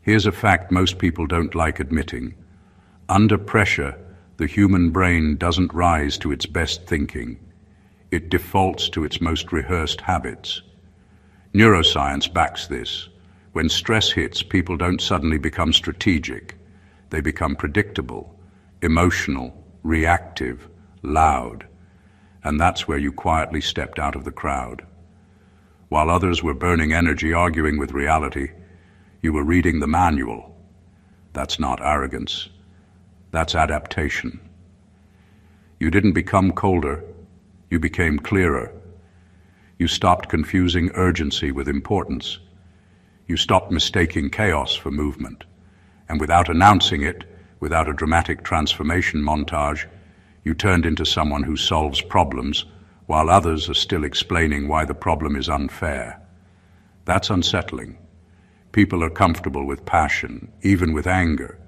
Here's a fact most people don't like admitting. Under pressure, the human brain doesn't rise to its best thinking. It defaults to its most rehearsed habits. Neuroscience backs this. When stress hits, people don't suddenly become strategic. They become predictable, emotional, reactive, loud. And that's where you quietly stepped out of the crowd. While others were burning energy arguing with reality, you were reading the manual. That's not arrogance. That's adaptation. You didn't become colder. You became clearer. You stopped confusing urgency with importance. You stopped mistaking chaos for movement. And without announcing it, without a dramatic transformation montage, you turned into someone who solves problems while others are still explaining why the problem is unfair. That's unsettling. People are comfortable with passion, even with anger.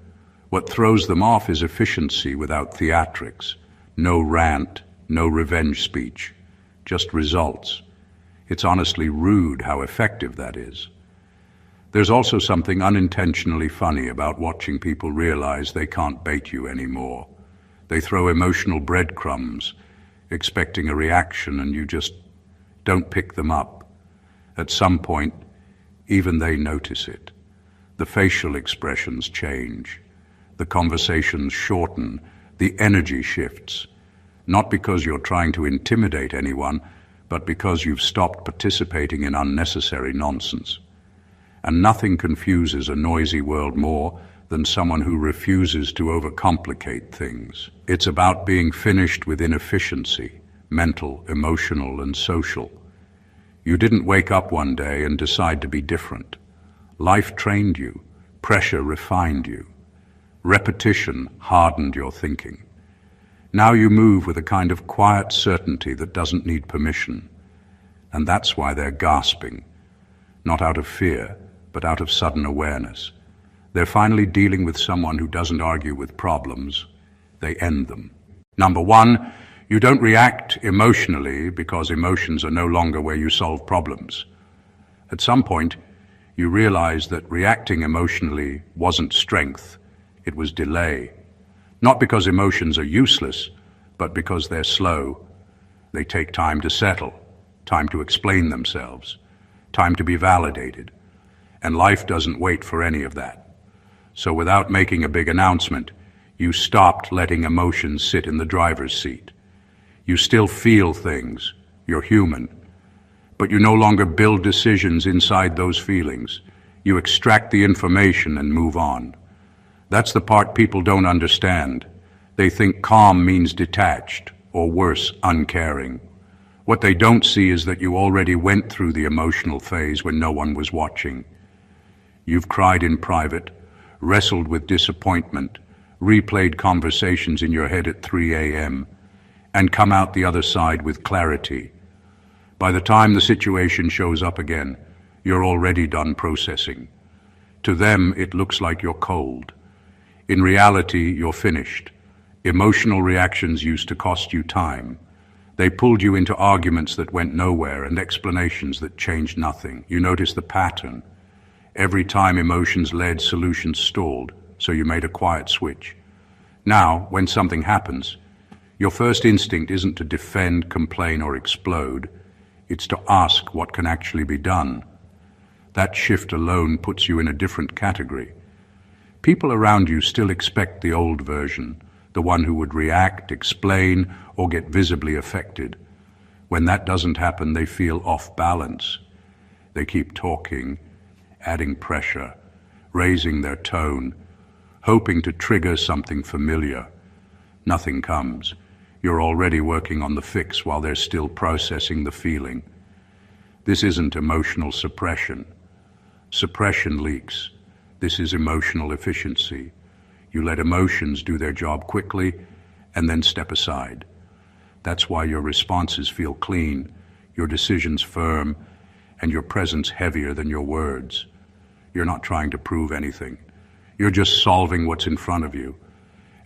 What throws them off is efficiency without theatrics. No rant, no revenge speech, just results. It's honestly rude how effective that is. There's also something unintentionally funny about watching people realize they can't bait you anymore. They throw emotional breadcrumbs, expecting a reaction, and you just don't pick them up. At some point, even they notice it. The facial expressions change. The conversations shorten. The energy shifts. Not because you're trying to intimidate anyone, but because you've stopped participating in unnecessary nonsense. And nothing confuses a noisy world more than someone who refuses to overcomplicate things. It's about being finished with inefficiency, mental, emotional, and social. You didn't wake up one day and decide to be different. Life trained you. Pressure refined you. Repetition hardened your thinking. Now you move with a kind of quiet certainty that doesn't need permission. And that's why they're gasping. Not out of fear, but out of sudden awareness. They're finally dealing with someone who doesn't argue with problems. They end them. Number one, you don't react emotionally because emotions are no longer where you solve problems. At some point, you realize that reacting emotionally wasn't strength, it was delay. Not because emotions are useless, but because they're slow. They take time to settle, time to explain themselves, time to be validated. And life doesn't wait for any of that. So without making a big announcement, you stopped letting emotions sit in the driver's seat. You still feel things. You're human. But you no longer build decisions inside those feelings. You extract the information and move on. That's the part people don't understand. They think calm means detached, or worse, uncaring. What they don't see is that you already went through the emotional phase when no one was watching. You've cried in private, wrestled with disappointment, replayed conversations in your head at 3 a.m., and come out the other side with clarity. By the time the situation shows up again, you're already done processing. To them, it looks like you're cold. In reality, you're finished. Emotional reactions used to cost you time. They pulled you into arguments that went nowhere and explanations that changed nothing. You noticed the pattern. Every time emotions led, solutions stalled, so you made a quiet switch. Now, when something happens, your first instinct isn't to defend, complain, or explode. It's to ask what can actually be done. That shift alone puts you in a different category. People around you still expect the old version, the one who would react, explain, or get visibly affected. When that doesn't happen, they feel off balance. They keep talking, adding pressure, raising their tone, hoping to trigger something familiar. Nothing comes. You're already working on the fix while they're still processing the feeling. This isn't emotional suppression. Suppression leaks. This is emotional efficiency. You let emotions do their job quickly and then step aside. That's why your responses feel clean, your decisions firm, and your presence heavier than your words. You're not trying to prove anything. You're just solving what's in front of you.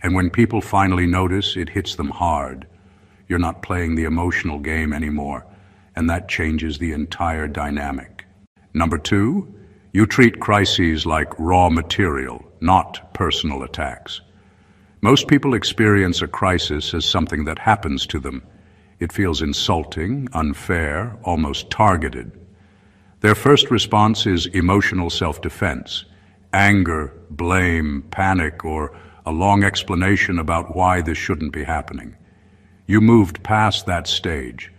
And when people finally notice, it hits them hard. You're not playing the emotional game anymore, and that changes the entire dynamic. Number two, You treat crises like raw material, not personal attacks. Most people experience a crisis as something that happens to them. It feels insulting, unfair, almost targeted. Their first response is emotional self-defense, anger, blame, panic, or a long explanation about why this shouldn't be happening. You moved past that stage.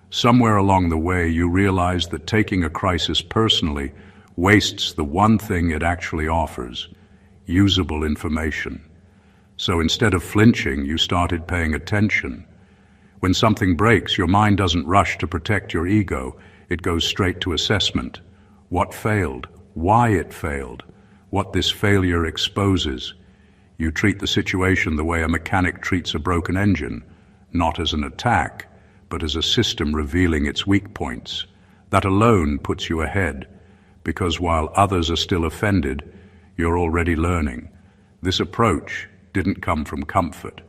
Somewhere along the way, you realized that taking a crisis personally wastes the one thing it actually offers: usable information. So instead of flinching, you started paying attention. When something breaks, your mind doesn't rush to protect your ego. It goes straight to assessment. What failed? Why it failed? What this failure exposes? You treat the situation the way a mechanic treats a broken engine, not as an attack, but as a system revealing its weak points. That alone puts you ahead, because while others are still offended, you're already learning. This approach didn't come from comfort.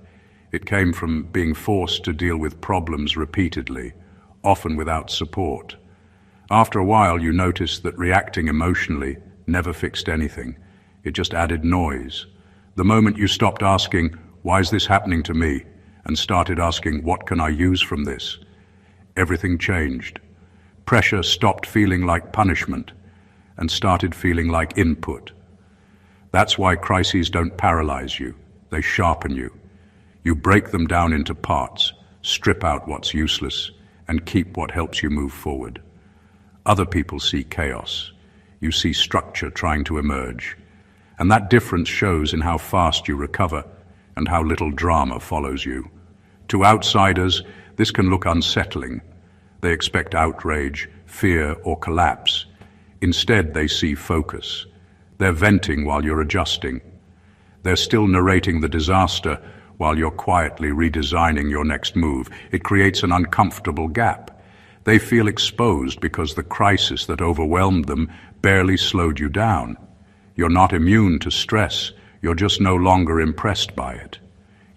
It came from being forced to deal with problems repeatedly, often without support. After a while, you noticed that reacting emotionally never fixed anything. It just added noise. The moment you stopped asking, "Why is this happening to me?" and started asking, "What can I use from this?" everything changed. Pressure stopped feeling like punishment and started feeling like input. That's why crises don't paralyze you. They sharpen you. You break them down into parts, strip out what's useless, and keep what helps you move forward. Other people see chaos. You see structure trying to emerge. And that difference shows in how fast you recover and how little drama follows you. To outsiders, this can look unsettling. They expect outrage, fear, or collapse. Instead, they see focus. They're venting while you're adjusting. They're still narrating the disaster while you're quietly redesigning your next move. It creates an uncomfortable gap. They feel exposed because the crisis that overwhelmed them barely slowed you down. You're not immune to stress. You're just no longer impressed by it.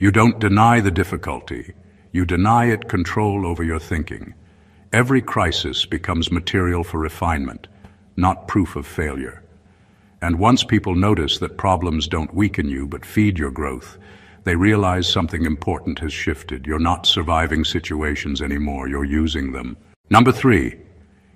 You don't deny the difficulty. You deny it control over your thinking. Every crisis becomes material for refinement, not proof of failure. And once people notice that problems don't weaken you but feed your growth, they realize something important has shifted. You're not surviving situations anymore. You're using them. Number 3,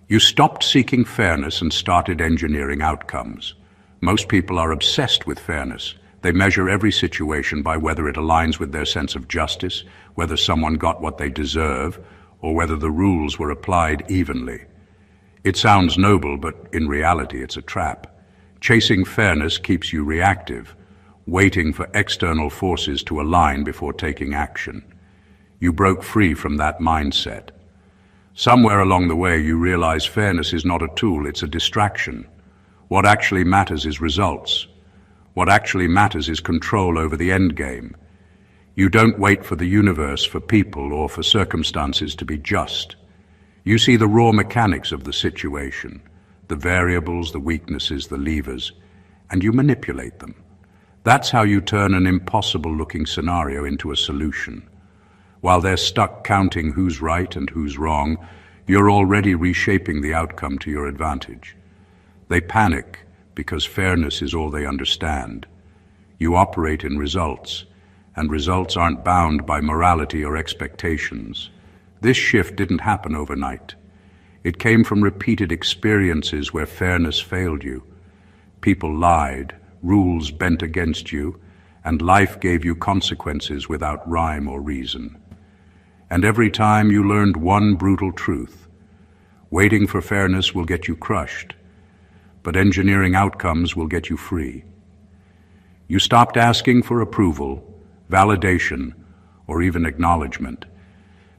you stopped seeking fairness and started engineering outcomes. Most people are obsessed with fairness. They measure every situation by whether it aligns with their sense of justice, whether someone got what they deserve, or whether the rules were applied evenly. It sounds noble, but in reality it's a trap. Chasing fairness keeps you reactive, waiting for external forces to align before taking action. You broke free from that mindset. Somewhere along the way, you realize fairness is not a tool, it's a distraction. What actually matters is results. What actually matters is control over the end game. You don't wait for the universe, for people, or for circumstances to be just. You see the raw mechanics of the situation, the variables, the weaknesses, the levers, and you manipulate them. That's how you turn an impossible-looking scenario into a solution. While they're stuck counting who's right and who's wrong, you're already reshaping the outcome to your advantage. They panic because fairness is all they understand. You operate in results, and results aren't bound by morality or expectations. This shift didn't happen overnight. It came from repeated experiences where fairness failed you. People lied, rules bent against you, and life gave you consequences without rhyme or reason. And every time you learned one brutal truth: waiting for fairness will get you crushed, but engineering outcomes will get you free. You stopped asking for approval, validation, or even acknowledgement,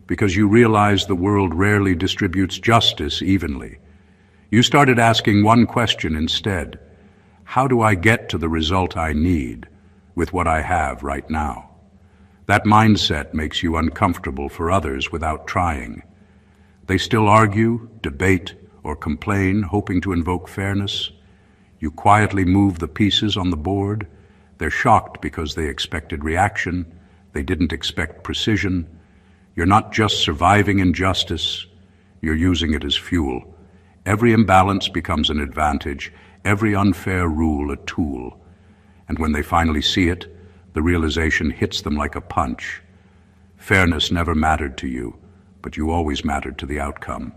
because you realized the world rarely distributes justice evenly. You started asking one question instead: how do I get to the result I need with what I have right now? That mindset makes you uncomfortable for others without trying. They still argue, debate, or complain, hoping to invoke fairness. You quietly move the pieces on the board. They're shocked because they expected reaction. They didn't expect precision. You're not just surviving injustice, you're using it as fuel. Every imbalance becomes an advantage. every unfair rule a tool. And when they finally see it, the realization hits them like a punch. Fairness never mattered to you, but you always mattered to the outcome.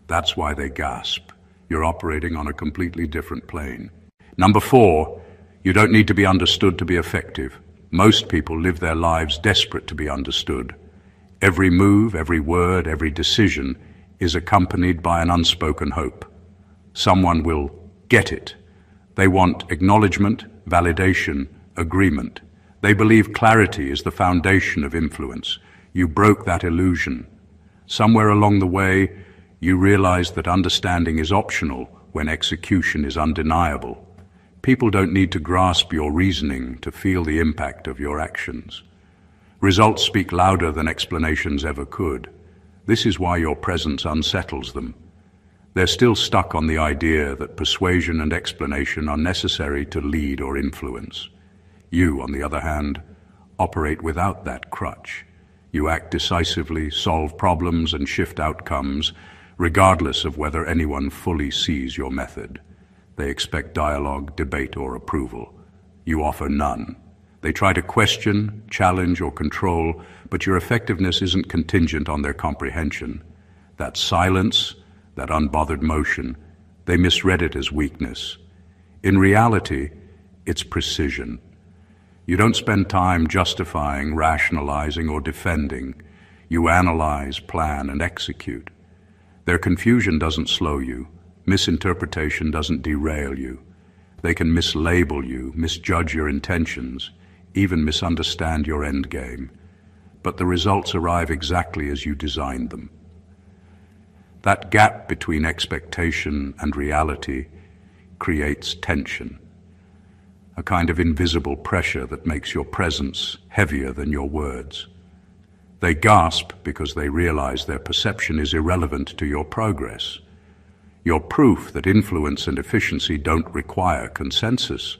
That's why they gasp. You're operating on a completely different plane. Number 4, you don't need to be understood to be effective. Most people live their lives desperate to be understood. Every move, every word, every decision is accompanied by an unspoken hope. Someone will get it. They want acknowledgement, validation, agreement. They believe clarity is the foundation of influence. You broke that illusion. Somewhere along the way, you realized that understanding is optional when execution is undeniable. People don't need to grasp your reasoning to feel the impact of your actions. Results speak louder than explanations ever could. This is why your presence unsettles them. They're still stuck on the idea that persuasion and explanation are necessary to lead or influence. You, on the other hand, operate without that crutch. You act decisively, solve problems, and shift outcomes, regardless of whether anyone fully sees your method. They expect dialogue, debate, or approval. You offer none. They try to question, challenge, or control, but your effectiveness isn't contingent on their comprehension. That silence, that unbothered motion, they misread it as weakness. In reality, it's precision. You don't spend time justifying, rationalizing, or defending. You analyze, plan, and execute. Their confusion doesn't slow you. Misinterpretation doesn't derail you. They can mislabel you, misjudge your intentions, even misunderstand your end game. But the results arrive exactly as you designed them. That gap between expectation and reality creates tension, a kind of invisible pressure that makes your presence heavier than your words. They gasp because they realize their perception is irrelevant to your progress. You're proof that influence and efficiency don't require consensus.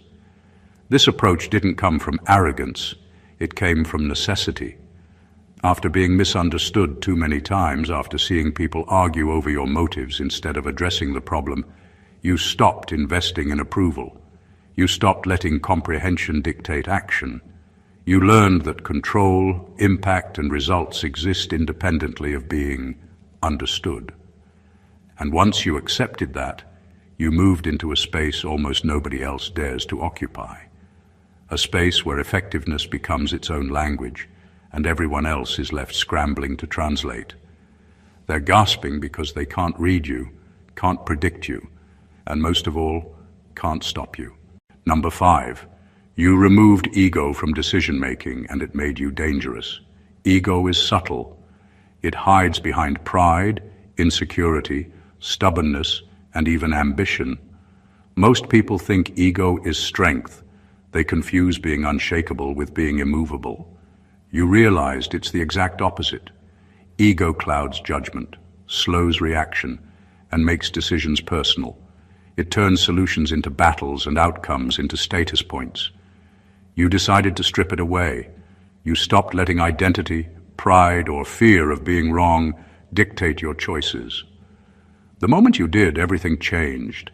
This approach didn't come from arrogance, it came from necessity. After being misunderstood too many times, after seeing people argue over your motives instead of addressing the problem, you stopped investing in approval. You stopped letting comprehension dictate action. You learned that control, impact, and results exist independently of being understood. And once you accepted that, you moved into a space almost nobody else dares to occupy. A space where effectiveness becomes its own language, and everyone else is left scrambling to translate. They're gasping because they can't read you, can't predict you, and most of all, can't stop you. Number 5, you removed ego from decision-making, and it made you dangerous. Ego is subtle. It hides behind pride, insecurity, stubbornness, and even ambition. Most people think ego is strength. They confuse being unshakable with being immovable. You realized it's the exact opposite. Ego clouds judgment, slows reaction, and makes decisions personal. It turns solutions into battles and outcomes into status points. You decided to strip it away. You stopped letting identity, pride, or fear of being wrong dictate your choices. The moment you did, everything changed.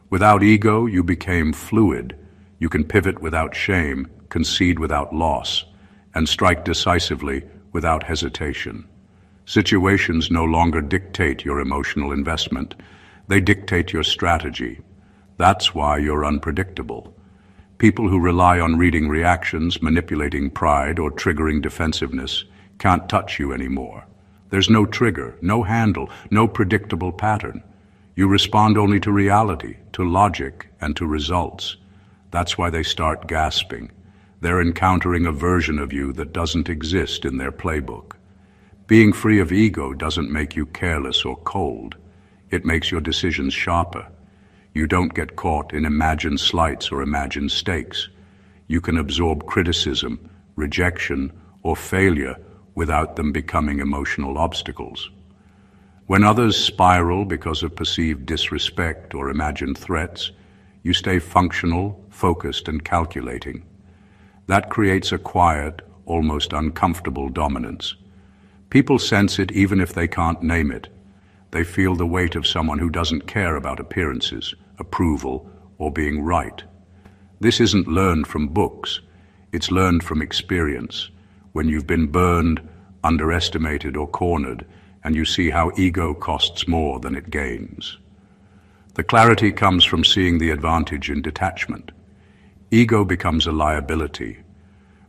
Without ego, you became fluid. You can pivot without shame, concede without loss, and strike decisively without hesitation. Situations no longer dictate your emotional investment. They dictate your strategy. That's why you're unpredictable. People who rely on reading reactions, manipulating pride, or triggering defensiveness can't touch you anymore. There's no trigger, no handle, no predictable pattern. You respond only to reality, to logic, and to results. That's why they start gasping. They're encountering a version of you that doesn't exist in their playbook. Being free of ego doesn't make you careless or cold. It makes your decisions sharper. You don't get caught in imagined slights or imagined stakes. You can absorb criticism, rejection, or failure without them becoming emotional obstacles. When others spiral because of perceived disrespect or imagined threats, you stay functional, focused, and calculating. That creates a quiet, almost uncomfortable dominance. People sense it even if they can't name it. They feel the weight of someone who doesn't care about appearances, approval, or being right. This isn't learned from books. It's learned from experience, when you've been burned, underestimated, or cornered, and you see how ego costs more than it gains. The clarity comes from seeing the advantage in detachment. Ego becomes a liability.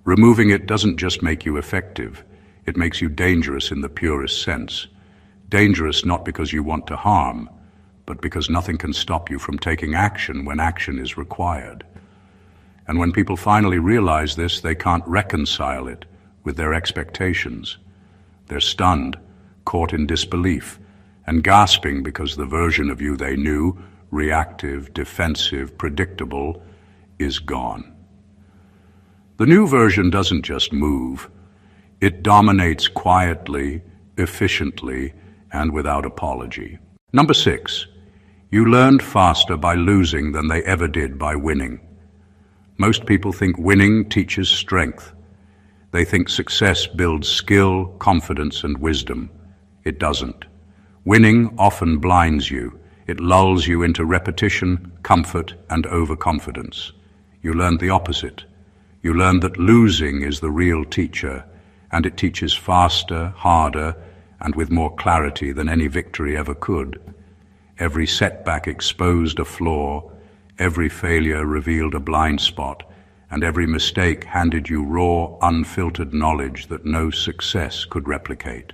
Removing it doesn't just make you effective, it makes you dangerous in the purest sense. Dangerous not because you want to harm, but because nothing can stop you from taking action when action is required. And when people finally realize this, they can't reconcile it with their expectations. They're stunned, caught in disbelief, and gasping because the version of you they knew, reactive, defensive, predictable, is gone. The new version doesn't just move. It dominates quietly, efficiently, and without apology. Number 6, you learned faster by losing than they ever did by winning. Most people think winning teaches strength. They think success builds skill, confidence, and wisdom. It doesn't. Winning often blinds you. It lulls you into repetition, comfort, and overconfidence. You learned the opposite. You learned that losing is the real teacher, and it teaches faster, harder, and with more clarity than any victory ever could. Every setback exposed a flaw, every failure revealed a blind spot, and every mistake handed you raw, unfiltered knowledge that no success could replicate.